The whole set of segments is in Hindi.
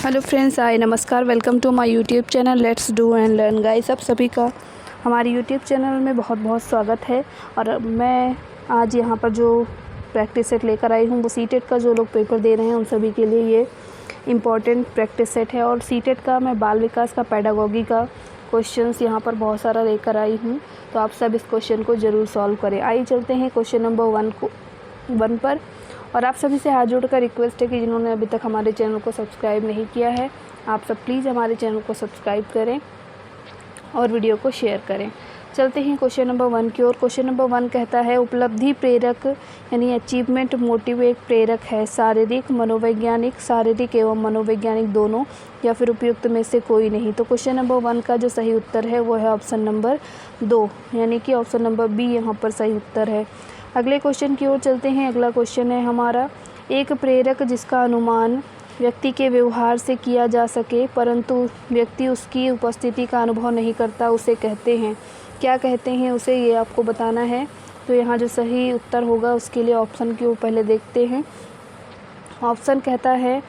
हेलो फ्रेंड्स, हाय नमस्कार, welcome to my YouTube channel let's do and learn guys. आप सभी का हमारे यूट्यूब चैनल में बहुत बहुत स्वागत है। और मैं आज यहाँ पर जो प्रैक्टिस सेट लेकर आई हूँ वो सीटेट का जो लोग पेपर दे रहे हैं उन सभी के लिए ये इम्पॉर्टेंट प्रैक्टिस सेट है। और सीटेट का मैं बाल विकास का पेडागोगी का क्वेश्चंस यहाँ पर बहुत सारा लेकर आई हूँ, तो आप सब इस क्वेश्चन को ज़रूर सॉल्व करें। आइए चलते हैं क्वेश्चन नंबर 1 पर। और आप सभी से हाथ जोड़कर रिक्वेस्ट है कि जिन्होंने अभी तक हमारे चैनल को सब्सक्राइब नहीं किया है, आप सब प्लीज़ हमारे चैनल को सब्सक्राइब करें और वीडियो को शेयर करें। चलते हैं क्वेश्चन नंबर 1 की ओर। क्वेश्चन नंबर 1 कहता है उपलब्धि प्रेरक यानी अचीवमेंट मोटिव एक प्रेरक है, शारीरिक शारीरिक एवं मनोवैज्ञानिक दोनों, या फिर उपयुक्त में से कोई नहीं। तो क्वेश्चन नंबर 1 का जो सही उत्तर है वो है ऑप्शन नंबर 2, यानी कि ऑप्शन नंबर बी यहाँ पर सही उत्तर है। अगले क्वेश्चन की ओर चलते हैं। अगला क्वेश्चन है हमारा, एक प्रेरक जिसका अनुमान व्यक्ति के व्यवहार से किया जा सके परंतु व्यक्ति उसकी उपस्थिति का अनुभव नहीं करता, उसे कहते हैं। क्या कहते हैं उसे, ये आपको बताना है। तो यहाँ जो सही उत्तर होगा उसके लिए ऑप्शन की ओर पहले देखते हैं। ऑप्शन कहता है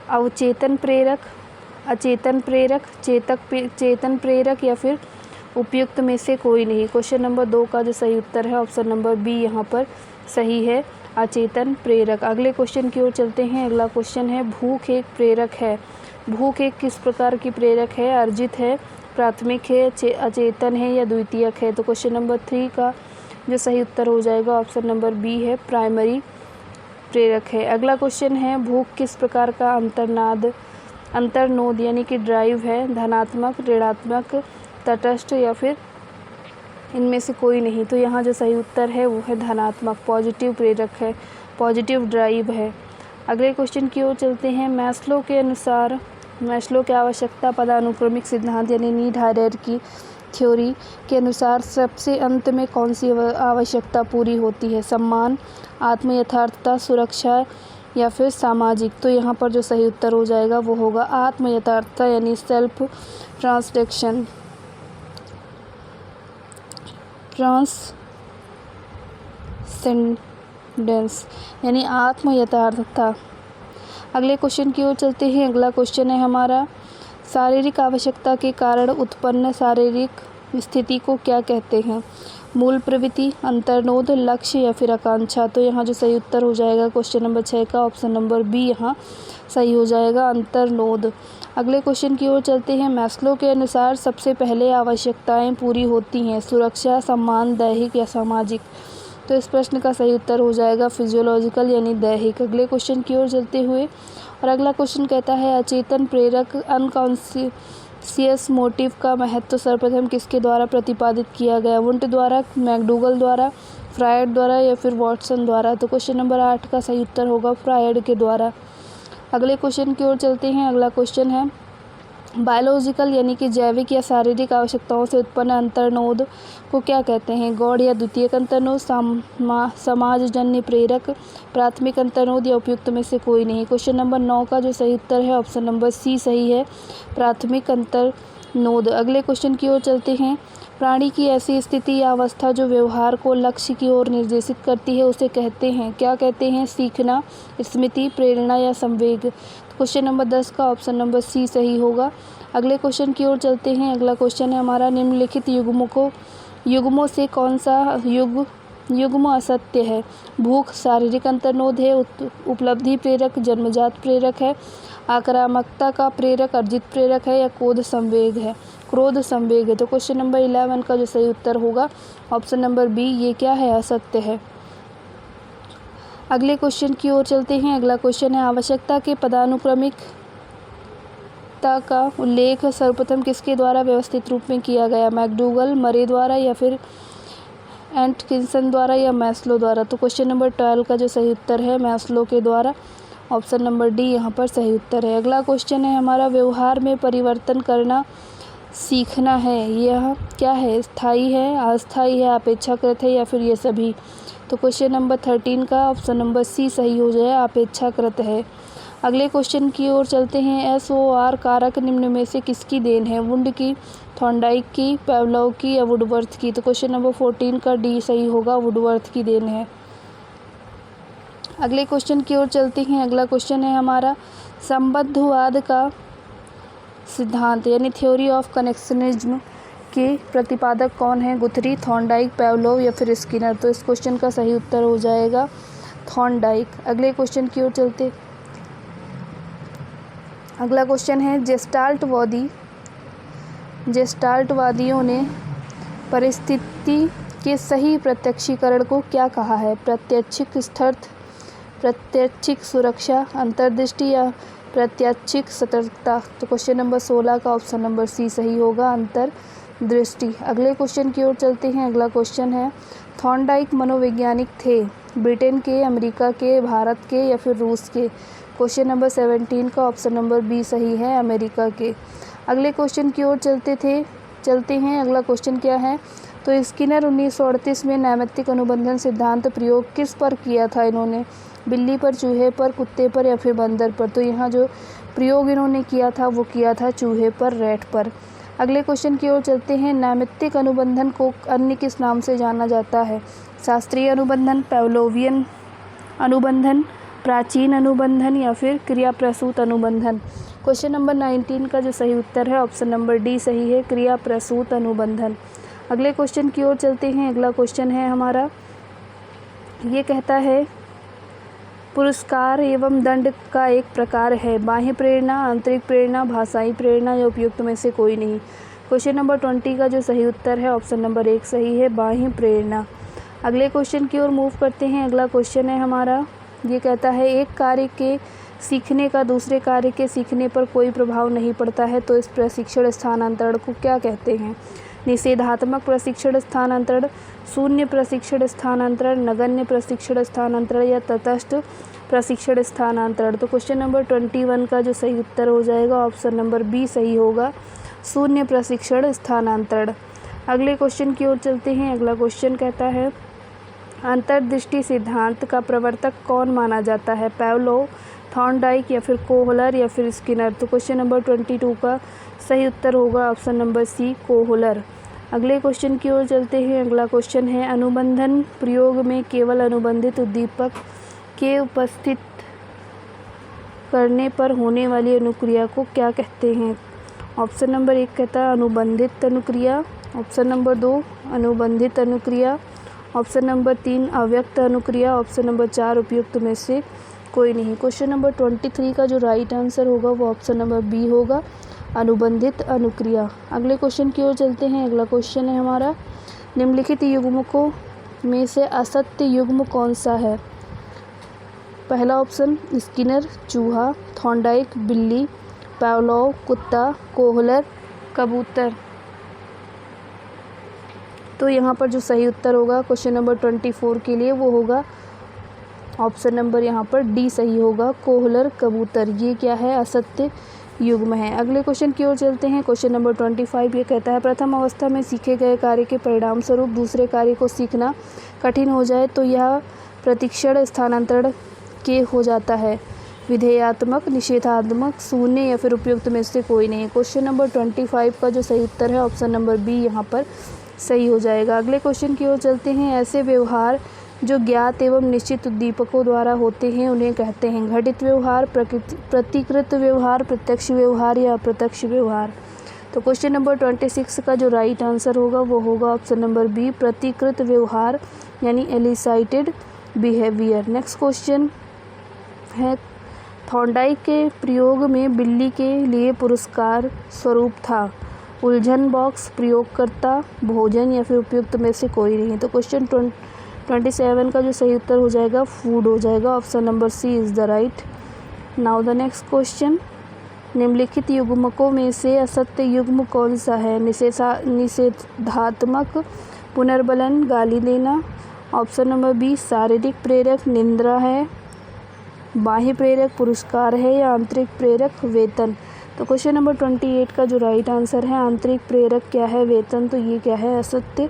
अवचेतन प्रेरक, अचेतन प्रेरक, चेतन प्रेरक, या फिर उपयुक्त में से कोई नहीं। क्वेश्चन नंबर 2 का जो सही उत्तर है ऑप्शन नंबर बी यहाँ पर सही है, अचेतन प्रेरक। अगले क्वेश्चन की ओर चलते हैं। अगला क्वेश्चन है भूख एक प्रेरक है। भूख एक किस प्रकार की प्रेरक है, अर्जित है, प्राथमिक है, अचेतन है या द्वितीयक है। तो क्वेश्चन नंबर 3 का जो सही उत्तर हो जाएगा ऑप्शन नंबर बी है, प्राइमरी प्रेरक है। अगला क्वेश्चन है भूख किस प्रकार का अंतर्नोद यानी कि ड्राइव है, धनात्मक, ऋणात्मक, तटस्थ, या फिर इनमें से कोई नहीं। तो यहाँ जो सही उत्तर है वो है धनात्मक, पॉजिटिव प्रेरक है, पॉजिटिव ड्राइव है। अगले क्वेश्चन की ओर चलते हैं। मैस्लो के आवश्यकता पदानुक्रमिक सिद्धांत यानी नीड हायरार्की थ्योरी के अनुसार सबसे अंत में कौन सी आवश्यकता पूरी होती है, सम्मान, आत्म यथार्थता, सुरक्षा, या फिर सामाजिक। तो यहाँ पर जो सही उत्तर हो जाएगा वो होगा आत्म यथार्थता यानी सेल्फ ट्रांससेंडेंस यानी आत्म यथार्थता। अगले क्वेश्चन की ओर चलते हैं। अगला क्वेश्चन है हमारा, शारीरिक आवश्यकता के कारण उत्पन्न शारीरिक स्थिति को क्या कहते हैं, मूल प्रवृत्ति, अंतर्नोद, लक्ष्य, या फिर आकांक्षा। तो यहाँ जो सही उत्तर हो जाएगा क्वेश्चन नंबर 6 का ऑप्शन नंबर बी यहाँ सही हो जाएगा, अंतर्नोद। अगले क्वेश्चन की ओर चलते हैं। मैस्लो के अनुसार सबसे पहले आवश्यकताएं पूरी होती हैं, सुरक्षा, सम्मान, दैहिक या सामाजिक। तो इस प्रश्न का सही उत्तर हो जाएगा फिजियोलॉजिकल यानी दैहिक। अगले क्वेश्चन की ओर चलते हुए, और अगला क्वेश्चन कहता है अचेतन प्रेरक अनकॉन्शियस मोटिव का महत्व सर्वप्रथम किसके द्वारा प्रतिपादित किया गया, वुंट द्वारा, मैकडूगल द्वारा, फ्रायड द्वारा, या फिर वॉटसन द्वारा। तो क्वेश्चन नंबर 8 का सही उत्तर होगा फ्रायड के द्वारा। अगले क्वेश्चन की ओर चलते हैं। अगला क्वेश्चन है बायोलॉजिकल यानी कि जैविक या शारीरिक आवश्यकताओं से उत्पन्न अंतर्नोद को क्या कहते हैं, गौड़ या द्वितीयक अंतर्नोद, समाजजन्य प्रेरक, प्राथमिक अंतर्नोद, या उपयुक्त में से कोई नहीं। क्वेश्चन नंबर 9 का जो सही उत्तर है ऑप्शन नंबर सी सही है, प्राथमिक अंतर्नोद। अगले क्वेश्चन की ओर चलते हैं। प्राणी की ऐसी स्थिति या अवस्था जो व्यवहार को लक्ष्य की ओर निर्देशित करती है उसे कहते हैं, क्या कहते हैं, सीखना, स्मृति, प्रेरणा, या संवेग। क्वेश्चन नंबर 10 का ऑप्शन नंबर सी सही होगा। अगले क्वेश्चन की ओर चलते हैं। अगला क्वेश्चन है हमारा, निम्नलिखित युग्मों से कौन सा युग्म असत्य है, भूख शारीरिक अंतर्नोद है, उपलब्धि प्रेरक जन्मजात प्रेरक है, आक्रामकता का प्रेरक अर्जित प्रेरक है, या क्रोध संवेग है। तो क्वेश्चन नंबर 11 का जो सही उत्तर होगा ऑप्शन नंबर बी, ये क्या है, असत्य है। अगले क्वेश्चन की ओर चलते हैं। अगला क्वेश्चन है आवश्यकता के पदानुक्रमिकता का उल्लेख सर्वप्रथम किसके द्वारा व्यवस्थित रूप में किया गया, मैकडूगल, मरे द्वारा, या फिर एटकिंसन द्वारा, या मैस्लो द्वारा। तो क्वेश्चन नंबर 12 का जो सही उत्तर है मैस्लो के द्वारा, ऑप्शन नंबर डी यहाँ पर सही उत्तर है। अगला क्वेश्चन है हमारा, व्यवहार में परिवर्तन करना सीखना है, यह क्या है, स्थायी है, अस्थायी है, अपेक्षाकृत है, या फिर ये सभी। तो क्वेश्चन नंबर 13 का ऑप्शन नंबर सी सही हो जाए, अपेक्षाकृत है। अगले क्वेश्चन की ओर चलते हैं। SOR कारक निम्न में से किसकी देन है, वुंड की, थॉर्नडाइक की, पेवलोव की, या वुडवर्थ की। तो क्वेश्चन नंबर 14 का डी सही होगा, वुडवर्थ की देन है। अगले क्वेश्चन की ओर चलते हैं। अगला क्वेश्चन है हमारा, संबद्धवाद का सिद्धांत यानी थ्योरी ऑफ कनेक्शनिज्म के प्रतिपादक कौन है? गुथरी, थॉर्नडाइक, पावलोव या फिर स्किनर। तो इस क्वेश्चन का सही उत्तर हो जाएगा थॉर्नडाइक। अगले क्वेश्चन की ओर चलते। अगला क्वेश्चन है जेस्टाल्टवादियों ने परिस्थिति के सही प्रत्यक्षीकरण को क्या कहा है? प्रत्यक्षिक स्थिरता, प्रत्यक्षिक सुरक्षा, अंतर्दृष्टि या प्रत्यक्षिक सतर्कता। तो क्वेश्चन नंबर 16 का ऑप्शन नंबर सी सही होगा, अंतर्दृष्टि। अगले क्वेश्चन की ओर चलते हैं। अगला क्वेश्चन है थॉर्नडाइक मनोवैज्ञानिक थे ब्रिटेन के, अमेरिका के, भारत के या फिर रूस के? क्वेश्चन नंबर 17 का ऑप्शन नंबर बी सही है, अमेरिका के। अगले क्वेश्चन की ओर चलते हैं। अगला क्वेश्चन क्या है? तो स्किनर 1938 में नैमित्तिक अनुबंधन सिद्धांत प्रयोग किस पर किया था इन्होंने? बिल्ली पर, चूहे पर, कुत्ते पर या फिर बंदर पर? तो यहाँ जो प्रयोग इन्होंने किया था वो किया था चूहे पर, रैट पर। अगले क्वेश्चन की ओर चलते हैं। नैमित्तिक अनुबंधन को अन्य किस नाम से जाना जाता है? शास्त्रीय अनुबंधन, पावलोवियन अनुबंधन, प्राचीन अनुबंधन या फिर क्रिया प्रसूत अनुबंधन? क्वेश्चन नंबर 19 का जो सही उत्तर है ऑप्शन नंबर डी सही है, क्रिया प्रसूत अनुबंधन। अगले क्वेश्चन की ओर चलते हैं। अगला क्वेश्चन है हमारा, ये कहता है पुरस्कार एवं दंड का एक प्रकार है बाह्य प्रेरणा, आंतरिक प्रेरणा, भाषाई प्रेरणा या उपयुक्त में से कोई नहीं? क्वेश्चन नंबर 20 का जो सही उत्तर है ऑप्शन नंबर 1 सही है, बाह्य प्रेरणा। अगले क्वेश्चन की ओर मूव करते हैं। अगला क्वेश्चन है हमारा, ये कहता है एक कार्य के सीखने का दूसरे कार्य के सीखने पर कोई प्रभाव नहीं पड़ता है, तो इस प्रशिक्षण स्थानांतरण को क्या कहते हैं? निषेधात्मक प्रशिक्षण स्थानांतरण, शून्य प्रशिक्षण स्थानांतरण, नगण्य प्रशिक्षण स्थानांतरण या तटस्थ प्रशिक्षण स्थानांतरण? तो क्वेश्चन नंबर 21 का जो सही उत्तर हो जाएगा ऑप्शन नंबर बी सही होगा, शून्य प्रशिक्षण स्थानांतरण। अगले क्वेश्चन की ओर चलते हैं। अगला क्वेश्चन कहता है अंतर्दृष्टि सिद्धांत का प्रवर्तक कौन माना जाता है? पावलोव, थॉर्नडाइक या फिर कोहलर या फिर स्किनर? तो क्वेश्चन नंबर 22 का सही उत्तर होगा ऑप्शन नंबर सी, कोहलर। अगले क्वेश्चन की ओर चलते हैं। अगला क्वेश्चन है अनुबंधन प्रयोग में केवल अनुबंधित उद्दीपक के उपस्थित करने पर होने वाली अनुक्रिया को क्या कहते हैं? ऑप्शन नंबर 1 कहता है अनुबंधित अनुक्रिया, ऑप्शन नंबर 2 अनुबंधित अनुक्रिया, ऑप्शन नंबर 3 अव्यक्त अनुक्रिया, ऑप्शन नंबर 4 उपयुक्त में से कोई नहीं। क्वेश्चन नंबर 23 का जो राइट आंसर होगा वो ऑप्शन नंबर बी होगा, अनुबंधित अनुक्रिया। अगले क्वेश्चन की ओर चलते हैं। अगला क्वेश्चन है हमारा, निम्नलिखित युग्मकों में से असत्य युग्म कौन सा है? पहला ऑप्शन स्किनर चूहा, थॉर्नडाइक बिल्ली, पावलोव कुत्ता, कोहलर कबूतर। तो यहाँ पर जो सही उत्तर होगा क्वेश्चन नंबर 24 के लिए वो होगा ऑप्शन नंबर यहाँ पर डी सही होगा, कोहलर कबूतर। ये क्या है? असत्य युग्म है। अगले क्वेश्चन की ओर चलते हैं। क्वेश्चन नंबर 25 ये कहता है प्रथम अवस्था में सीखे गए कार्य के परिणाम स्वरूप दूसरे कार्य को सीखना कठिन हो जाए तो यह प्रतिक्षण स्थानांतरण के हो जाता है? विधेयात्मक, निषेधात्मक, शून्य या फिर उपयुक्त में से कोई नहीं? क्वेश्चन नंबर 25 का जो सही उत्तर है ऑप्शन नंबर बी यहाँ पर सही हो जाएगा। अगले क्वेश्चन की ओर चलते हैं। ऐसे व्यवहार जो ज्ञात एवं निश्चित उद्दीपकों द्वारा होते हैं उन्हें कहते हैं? घटित व्यवहार, प्रतिकृत व्यवहार, प्रत्यक्ष व्यवहार या अप्रत्यक्ष व्यवहार? तो क्वेश्चन नंबर 26 का जो राइट आंसर होगा वो होगा ऑप्शन नंबर बी, प्रतिकृत व्यवहार यानी एलिसाइटेड बिहेवियर। नेक्स्ट क्वेश्चन है थॉर्नडाइक के प्रयोग में बिल्ली के लिए पुरस्कार स्वरूप था? उलझन बॉक्स, प्रयोगकर्ता, भोजन या फिर उपयुक्त में से कोई नहीं? तो क्वेश्चन 27 का जो सही उत्तर हो जाएगा फूड हो जाएगा, option number C is the right. Now the next question, निम्नलिखित युग्मकों में से असत्य युग्म कौन सा है? निषेधात्मक, पुनर्बलन, गाली देना, ऑप्शन नंबर बी शारीरिक प्रेरक निंद्रा है, बाह्य प्रेरक पुरस्कार है या आंतरिक प्रेरक वेतन? तो क्वेश्चन नंबर 28 का जो राइट आंसर है आंतरिक प्रेरक क्या है? वेतन। तो ये क्या है? असत्य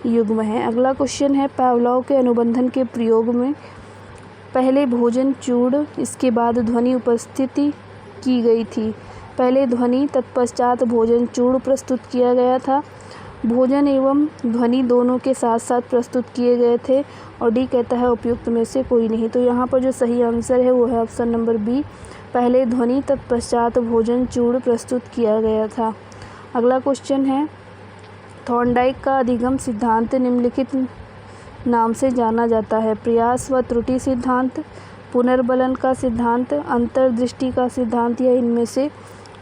युग्म है। अगला क्वेश्चन है पावलोव के अनुबंधन के प्रयोग में पहले भोजन चूर्ण इसके बाद ध्वनि उपस्थिति की गई थी। पहले ध्वनि तत्पश्चात भोजन चूर्ण प्रस्तुत किया गया था। भोजन एवं ध्वनि दोनों के साथ साथ प्रस्तुत किए गए थे। और डी कहता है उपयुक्त में से कोई नहीं। तो यहाँ पर जो सही आंसर है वो है ऑप्शन नंबर बी, पहले ध्वनि तत्पश्चात भोजन चूर्ण प्रस्तुत किया गया था। अगला क्वेश्चन है, थॉर्नडाइक का अधिगम सिद्धांत निम्नलिखित नाम से जाना जाता है। प्रयास व त्रुटि सिद्धांत, पुनर्बलन का सिद्धांत, अंतर्दृष्टि का सिद्धांत या इनमें से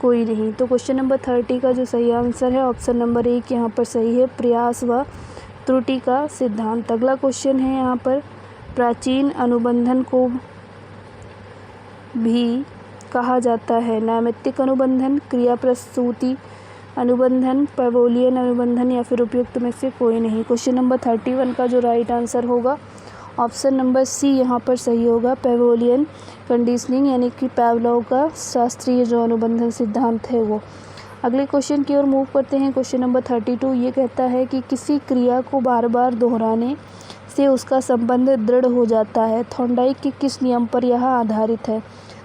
कोई नहीं। तो क्वेश्चन नंबर 30 का जो सही आंसर है ऑप्शन नंबर 1 यहाँ पर सही है, प्रयास व त्रुटि का सिद्धांत। अगला क्वेश्चन है यहाँ पर, प्राचीन अनुबंधन को भी कहा जाता है नैमित्तिक अनुबंधन, क्रिया प्रसूति अनुबंधन, पैवोलियन अनुबंधन या फिर उपयुक्त में से कोई नहीं। क्वेश्चन नंबर 31 का जो राइट आंसर होगा ऑप्शन नंबर सी यहाँ पर सही होगा, पैवोलियन कंडीशनिंग यानी कि पावलोव का शास्त्रीय जो अनुबंधन सिद्धांत है वो। अगले क्वेश्चन की ओर मूव करते हैं। क्वेश्चन नंबर 32 ये कहता है कि किसी क्रिया को बार बार दोहराने से उसका संबंध दृढ़ हो जाता है। थॉर्नडाइक के किस नियम पर यह आधारित है?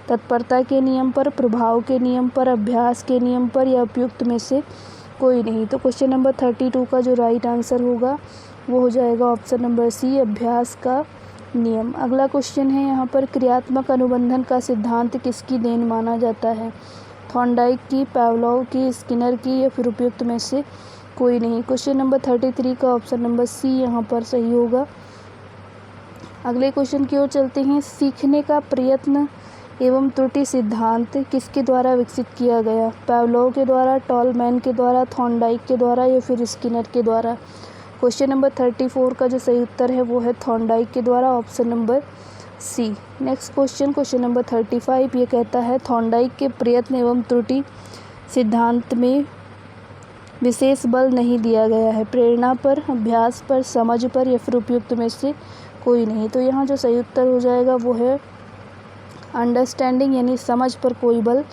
तत्परता के नियम पर, प्रभाव के नियम पर, अभ्यास के नियम पर या उपयुक्त में से कोई नहीं। तो क्वेश्चन नंबर 32 का जो राइट आंसर होगा वो हो जाएगा ऑप्शन नंबर सी, अभ्यास का नियम। अगला क्वेश्चन है यहाँ पर, क्रियात्मक अनुबंधन का सिद्धांत किसकी देन माना जाता है? थॉर्नडाइक की, पावलोव की, स्किनर की या फिर उपयुक्त में से कोई नहीं। क्वेश्चन नंबर 33 का ऑप्शन नंबर सी यहाँ पर सही होगा। अगले क्वेश्चन की ओर चलते हैं। सीखने का प्रयत्न एवं त्रुटि सिद्धांत किसके द्वारा विकसित किया गया? पावलोव के द्वारा, टॉलमैन के द्वारा, थॉर्नडाइक के द्वारा या फिर स्किनर के द्वारा? क्वेश्चन नंबर 34 का जो सही उत्तर है वो है थॉर्नडाइक के द्वारा, option number C. Next question number 35 ये कहता है, थॉर्नडाइक के प्रयत्न एवं त्रुटि सिद्धांत में विशेष बल नहीं दिया गया है। प्रेरणा पर, अभ्यास पर, समझ पर या फिर उपयुक्त में से कोई नहीं। तो यहाँ जो सही उत्तर हो जाएगा वो है अंडरस्टैंडिंग यानी समझ पर कोई बल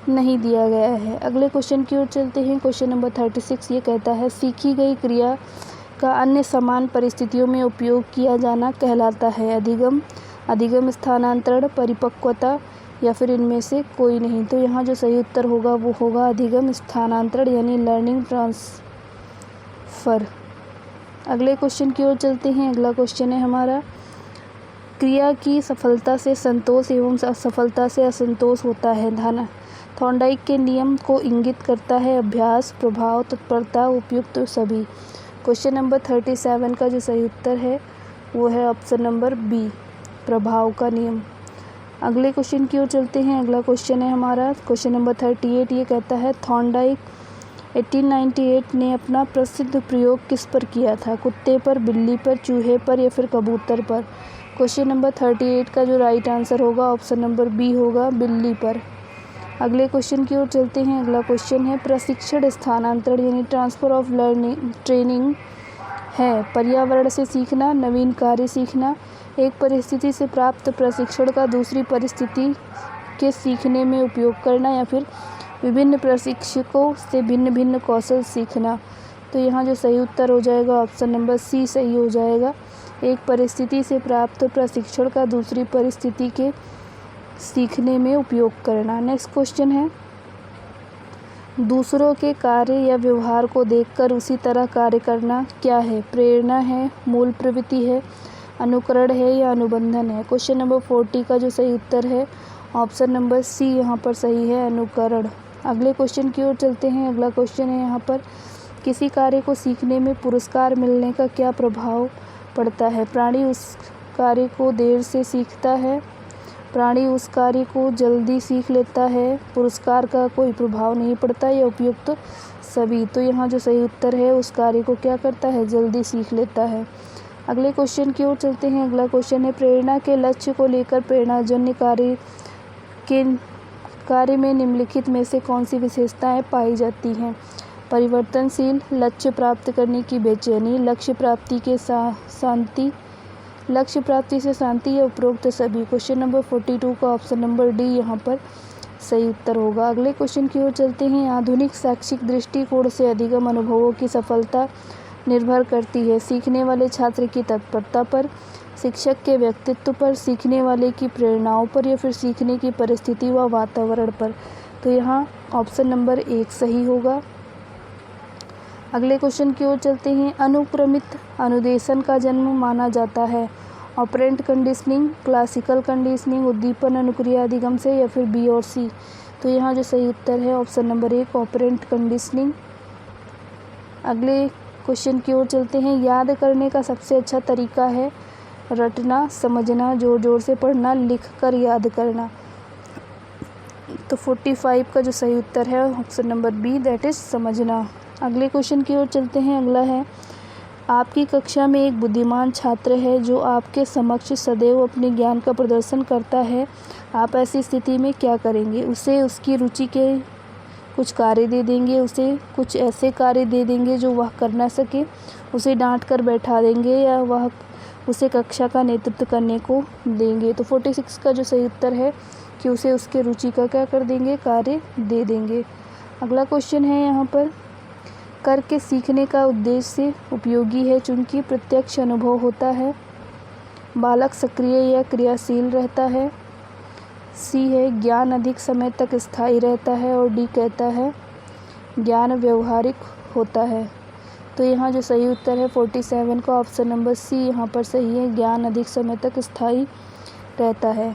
नहीं दिया गया है। अगले क्वेश्चन की ओर चलते हैं। क्वेश्चन नंबर 36 ये कहता है, सीखी गई क्रिया का अन्य समान परिस्थितियों में उपयोग किया जाना कहलाता है अधिगम, अधिगम स्थानांतरण, परिपक्वता या फिर इनमें से कोई नहीं। तो यहाँ जो सही उत्तर होगा वो होगा अधिगम स्थानांतरण यानी लर्निंग ट्रांसफ़र। अगले क्वेश्चन की ओर चलते हैं। अगला क्वेश्चन है हमारा, क्रिया की सफलता से संतोष एवं असफलता से असंतोष होता है। थॉर्नडाइक के नियम को इंगित करता है अभ्यास, प्रभाव, तत्परता, उपयुक्त सभी। क्वेश्चन नंबर 37 का जो सही उत्तर है वो है ऑप्शन नंबर बी, प्रभाव का नियम। अगले क्वेश्चन की ओर चलते हैं। अगला क्वेश्चन है हमारा क्वेश्चन नंबर 38 ये कहता है, थॉर्नडाइक 1898 ने अपना प्रसिद्ध प्रयोग किस पर किया था? कुत्ते पर, बिल्ली पर, चूहे पर या फिर कबूतर पर? क्वेश्चन नंबर 38 का जो राइट आंसर होगा ऑप्शन नंबर बी होगा, बिल्ली पर। अगले क्वेश्चन की ओर चलते हैं। अगला क्वेश्चन है, प्रशिक्षण स्थानांतरण यानी ट्रांसफ़र ऑफ लर्निंग ट्रेनिंग है पर्यावरण से सीखना, नवीन कार्य सीखना, एक परिस्थिति से प्राप्त प्रशिक्षण का दूसरी परिस्थिति के सीखने में उपयोग करना या फिर विभिन्न प्रशिक्षकों से भिन्न भिन्न कौशल सीखना। तो यहाँ जो सही उत्तर हो जाएगा ऑप्शन नंबर सी सही हो जाएगा, एक परिस्थिति से प्राप्त प्रशिक्षण का दूसरी परिस्थिति के सीखने में उपयोग करना। नेक्स्ट क्वेश्चन है, दूसरों के कार्य या व्यवहार को देखकर उसी तरह कार्य करना क्या है? प्रेरणा है, मूल प्रवृत्ति है, अनुकरण है या अनुबंधन है? क्वेश्चन नंबर 40 का जो सही उत्तर है ऑप्शन नंबर सी यहाँ पर सही है, अनुकरण। अगले क्वेश्चन की ओर चलते हैं। अगला क्वेश्चन है यहाँ पर, किसी कार्य को सीखने में पुरस्कार मिलने का क्या प्रभाव पड़ता है? प्राणी उस कार्य को देर से सीखता है, प्राणी उस कार्य को जल्दी सीख लेता है, पुरस्कार का कोई प्रभाव नहीं पड़ता या उपयुक्त सभी। तो यहाँ जो सही उत्तर है उस कार्य को क्या करता है? जल्दी सीख लेता है। अगले क्वेश्चन की ओर चलते हैं। अगला क्वेश्चन है, प्रेरणा के लक्ष्य को लेकर प्रेरणाजन्य कार्य में निम्नलिखित में से कौन सी विशेषताएं पाई जाती हैं? परिवर्तनशील, लक्ष्य प्राप्त करने की बेचैनी, लक्ष्य प्राप्ति के शांति, लक्ष्य प्राप्ति से शांति या उपरोक्त सभी। क्वेश्चन नंबर 42 का ऑप्शन नंबर डी यहाँ पर सही उत्तर होगा। अगले क्वेश्चन की ओर चलते हैं। आधुनिक शैक्षिक दृष्टिकोण से अधिगम अनुभवों की सफलता निर्भर करती है सीखने वाले छात्र की तत्परता पर, शिक्षक के व्यक्तित्व पर, सीखने वाले की प्रेरणाओं पर या फिर सीखने की परिस्थिति व वातावरण पर। तो यहाँ ऑप्शन नंबर 1 सही होगा। अगले क्वेश्चन की ओर चलते हैं। अनुक्रमित अनुदेशन का जन्म माना जाता है। ऑपरेंट कंडीशनिंग, क्लासिकल कंडीशनिंग, उद्दीपन अनुक्रिया अधिगम से, या फिर बी और सी। तो यहाँ जो सही उत्तर है ऑप्शन नंबर 1 ऑपरेंट कंडीशनिंग। अगले क्वेश्चन की ओर चलते हैं। याद करने का सबसे अच्छा तरीका है रटना, समझना, जोर जोर से पढ़ना, लिख कर याद करना। तो 45 का जो सही उत्तर है option number B, that is समझना। अगले क्वेश्चन की ओर चलते हैं। अगला है, आपकी कक्षा में एक बुद्धिमान छात्र है जो आपके समक्ष सदैव अपने ज्ञान का प्रदर्शन करता है। आप ऐसी स्थिति में क्या करेंगे? उसे उसकी रुचि के कुछ कार्य दे देंगे, उसे कुछ ऐसे कार्य दे देंगे जो वह कर ना सके, उसे डांट कर बैठा देंगे, या वह उसे कक्षा का नेतृत्व करने को देंगे। तो 46 का जो सही उत्तर है कि उसे उसके रुचि का क्या कर देंगे? कार्य दे देंगे। अगला क्वेश्चन है यहाँ पर, करके सीखने का उद्देश्य उपयोगी है चूँकि प्रत्यक्ष अनुभव होता है, बालक सक्रिय या क्रियाशील रहता है, सी है ज्ञान अधिक समय तक स्थायी रहता है, और डी कहता है ज्ञान व्यवहारिक होता है। तो यहाँ जो सही उत्तर है 47 का ऑप्शन नंबर सी यहाँ पर सही है, ज्ञान अधिक समय तक स्थायी रहता है।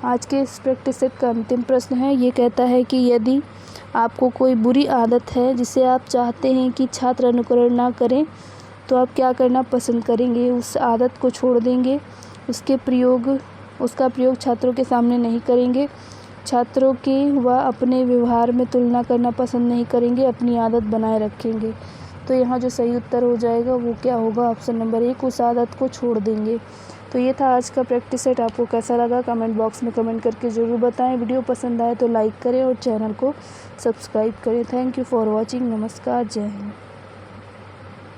आज के इस प्रैक्टिस सेट का अंतिम प्रश्न है, ये कहता है कि यदि आपको कोई बुरी आदत है जिसे आप चाहते हैं कि छात्र अनुकरण ना करें, तो आप क्या करना पसंद करेंगे? उस आदत को छोड़ देंगे, उसका प्रयोग छात्रों के सामने नहीं करेंगे, छात्रों के व अपने व्यवहार में तुलना करना पसंद नहीं करेंगे, अपनी आदत बनाए रखेंगे। तो यहाँ जो सही उत्तर हो जाएगा वो क्या होगा? ऑप्शन नंबर 1 उस आदत को छोड़ देंगे। तो ये था आज का प्रैक्टिस सेट। आपको कैसा लगा कमेंट बॉक्स में कमेंट करके ज़रूर बताएं। वीडियो पसंद आए तो लाइक करें और चैनल को सब्सक्राइब करें। Thank you for watching. नमस्कार, जय हिंद।